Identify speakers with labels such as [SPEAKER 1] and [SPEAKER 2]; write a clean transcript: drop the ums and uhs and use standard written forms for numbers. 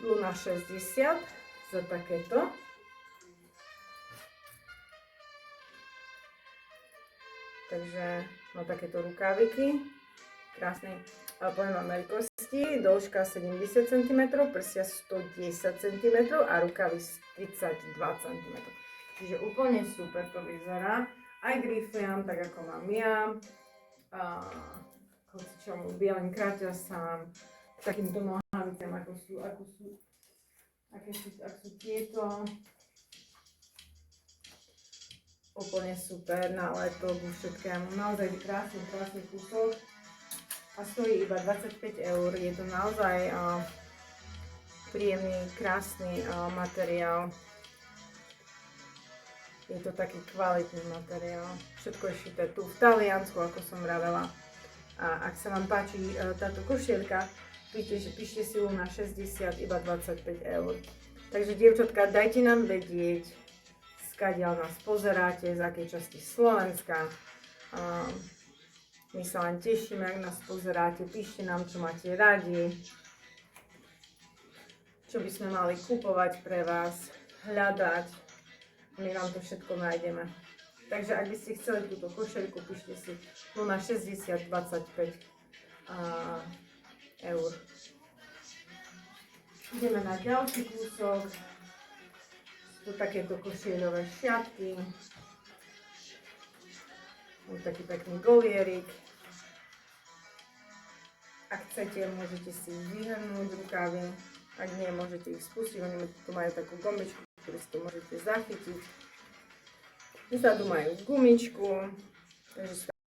[SPEAKER 1] Luna 60 za takéto. Takže má takéto rukáviky, krásne, poviem vám veľkosti, dĺžka 70 cm, prsia 110 cm a rukavy 32 cm. Čiže úplne super to vyzerá. Aj grifiam, tak ako mám ja, hocičomu bielým kraťasám, takýmto nohavicám, ako sú tieto. Úplne super na leto, ku všetkému, naozaj krásny kúsok a stojí iba 25 eur. Je to naozaj príjemný, krásny materiál. Je to taký kvalitný materiál. Všetko je šité tu v Taliansku, ako som vravela. A ak sa vám páči táto košielka, píšte si Luna 60, iba 25 eur. Takže dievčatka, dajte nám vedieť, skadiaľ nás pozeráte, z akej časti Slovenska. My sa len tešíme, ak nás pozeráte, píšte nám, čo máte radi, čo by sme mali kupovať pre vás, hľadať. My vám to všetko nájdeme. Takže ak by ste chceli túto košeľku, píšte si Luna 60, 25 eur. Ideme na ďalší kúsok. Tu takéto košieľové šiatky. Taký pekný golierik. Ak chcete, môžete si vyhrnúť rukávy. Ak nie, môžete ich spustiť. Oni tu majú takú gomičku, ktorú si to môžete zachytiť. Vzadu majú gumičku, takže